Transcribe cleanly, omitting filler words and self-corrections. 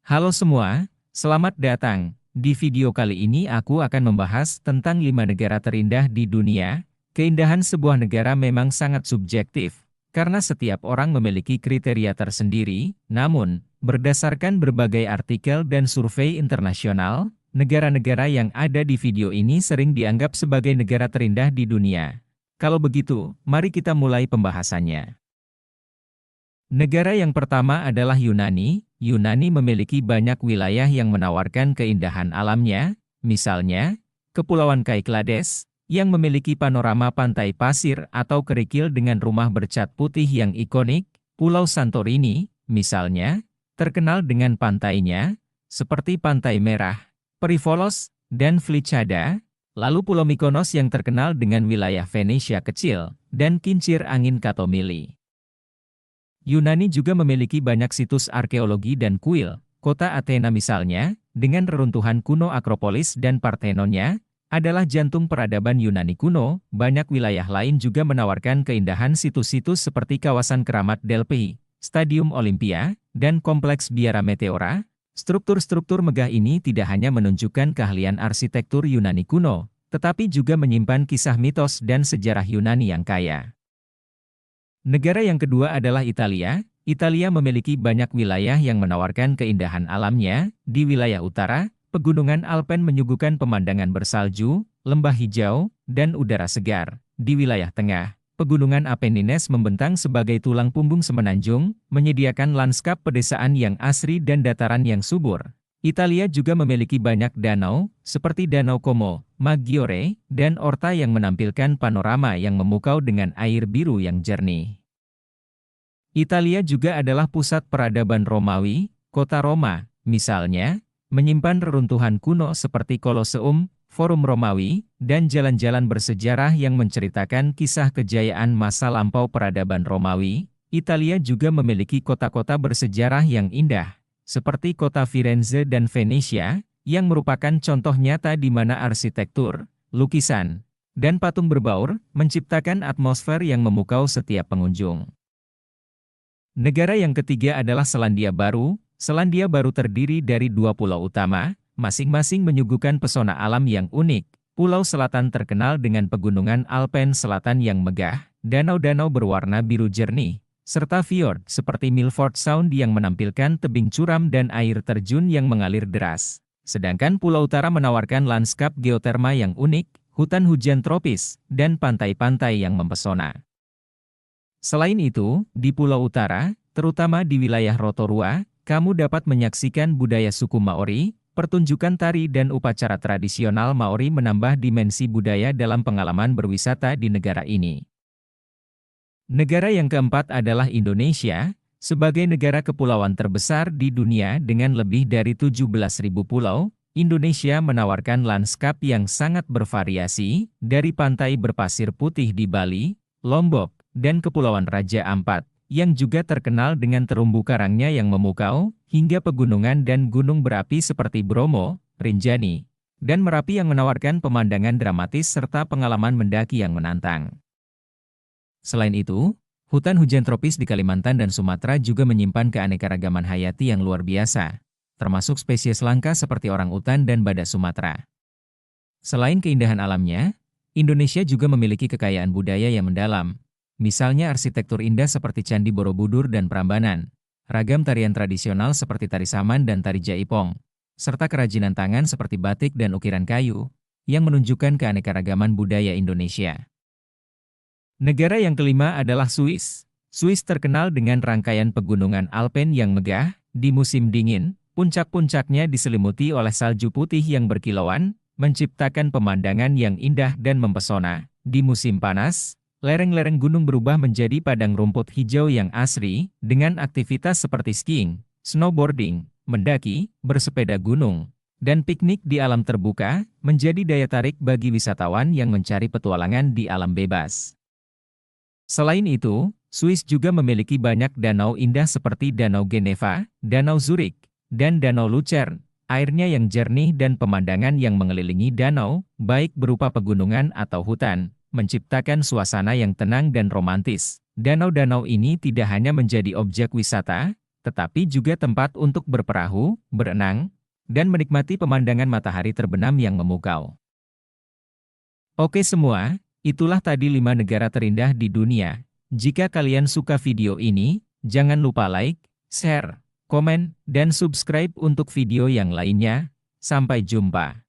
Halo semua, selamat datang. Di video kali ini aku akan membahas tentang 5 negara terindah di dunia. Keindahan sebuah negara memang sangat subjektif, karena setiap orang memiliki kriteria tersendiri. Namun, berdasarkan berbagai artikel dan survei internasional, negara-negara yang ada di video ini sering dianggap sebagai negara terindah di dunia. Kalau begitu, mari kita mulai pembahasannya. Negara yang pertama adalah Yunani. Yunani memiliki banyak wilayah yang menawarkan keindahan alamnya, misalnya, Kepulauan Kyklades, yang memiliki panorama pantai pasir atau kerikil dengan rumah bercat putih yang ikonik, Pulau Santorini, misalnya, terkenal dengan pantainya, seperti Pantai Merah, Perivolos, dan Flichada, lalu Pulau Mykonos yang terkenal dengan wilayah Venesia kecil, dan kincir angin Katomili. Yunani juga memiliki banyak situs arkeologi dan kuil. Kota Athena misalnya, dengan reruntuhan kuno Akropolis dan Parthenonnya, adalah jantung peradaban Yunani kuno. Banyak wilayah lain juga menawarkan keindahan situs-situs seperti kawasan keramat Delphi, Stadium Olympia, dan Kompleks Biara Meteora. Struktur-struktur megah ini tidak hanya menunjukkan keahlian arsitektur Yunani kuno, tetapi juga menyimpan kisah mitos dan sejarah Yunani yang kaya. Negara yang kedua adalah Italia. Italia memiliki banyak wilayah yang menawarkan keindahan alamnya. Di wilayah utara, pegunungan Alpen menyuguhkan pemandangan bersalju, lembah hijau, dan udara segar. Di wilayah tengah, pegunungan Apennines membentang sebagai tulang punggung semenanjung, menyediakan lanskap pedesaan yang asri dan dataran yang subur. Italia juga memiliki banyak danau, seperti Danau Como, Maggiore, dan Orta yang menampilkan panorama yang memukau dengan air biru yang jernih. Italia juga adalah pusat peradaban Romawi. Kota Roma, misalnya, menyimpan reruntuhan kuno seperti Koloseum, Forum Romawi, dan jalan-jalan bersejarah yang menceritakan kisah kejayaan masa lampau peradaban Romawi. Italia juga memiliki kota-kota bersejarah yang indah, seperti kota Firenze dan Venesia, yang merupakan contoh nyata di mana arsitektur, lukisan, dan patung berbaur menciptakan atmosfer yang memukau setiap pengunjung. Negara yang ketiga adalah Selandia Baru. Selandia Baru terdiri dari 2 pulau utama, masing-masing menyuguhkan pesona alam yang unik. Pulau Selatan terkenal dengan pegunungan Alpen Selatan yang megah, danau-danau berwarna biru jernih, serta fjord seperti Milford Sound yang menampilkan tebing curam dan air terjun yang mengalir deras. Sedangkan Pulau Utara menawarkan lanskap geoterma yang unik, hutan hujan tropis, dan pantai-pantai yang mempesona. Selain itu, di Pulau Utara, terutama di wilayah Rotorua, kamu dapat menyaksikan budaya suku Maori. Pertunjukan tari dan upacara tradisional Maori menambah dimensi budaya dalam pengalaman berwisata di negara ini. Negara yang keempat adalah Indonesia. Sebagai negara kepulauan terbesar di dunia dengan lebih dari 17.000 pulau, Indonesia menawarkan lanskap yang sangat bervariasi, dari pantai berpasir putih di Bali, Lombok, dan Kepulauan Raja Ampat, yang juga terkenal dengan terumbu karangnya yang memukau, hingga pegunungan dan gunung berapi seperti Bromo, Rinjani, dan Merapi yang menawarkan pemandangan dramatis serta pengalaman mendaki yang menantang. Selain itu, hutan hujan tropis di Kalimantan dan Sumatera juga menyimpan keanekaragaman hayati yang luar biasa, termasuk spesies langka seperti orangutan dan badak Sumatera. Selain keindahan alamnya, Indonesia juga memiliki kekayaan budaya yang mendalam. Misalnya arsitektur indah seperti Candi Borobudur dan Prambanan, ragam tarian tradisional seperti tari saman dan tari jaipong, serta kerajinan tangan seperti batik dan ukiran kayu, yang menunjukkan keanekaragaman budaya Indonesia. Negara yang kelima adalah Swiss. Swiss terkenal dengan rangkaian pegunungan Alpen yang megah. Di musim dingin, puncak-puncaknya diselimuti oleh salju putih yang berkilauan, menciptakan pemandangan yang indah dan mempesona. Di musim panas, lereng-lereng gunung berubah menjadi padang rumput hijau yang asri, dengan aktivitas seperti skiing, snowboarding, mendaki, bersepeda gunung, dan piknik di alam terbuka, menjadi daya tarik bagi wisatawan yang mencari petualangan di alam bebas. Selain itu, Swiss juga memiliki banyak danau indah seperti Danau Geneva, Danau Zurich, dan Danau Lucerne. Airnya yang jernih dan pemandangan yang mengelilingi danau, baik berupa pegunungan atau hutan, menciptakan suasana yang tenang dan romantis. Danau-danau ini tidak hanya menjadi objek wisata, tetapi juga tempat untuk berperahu, berenang, dan menikmati pemandangan matahari terbenam yang memukau. Oke semua, itulah tadi 5 negara terindah di dunia. Jika kalian suka video ini, jangan lupa like, share, komen, dan subscribe untuk video yang lainnya. Sampai jumpa.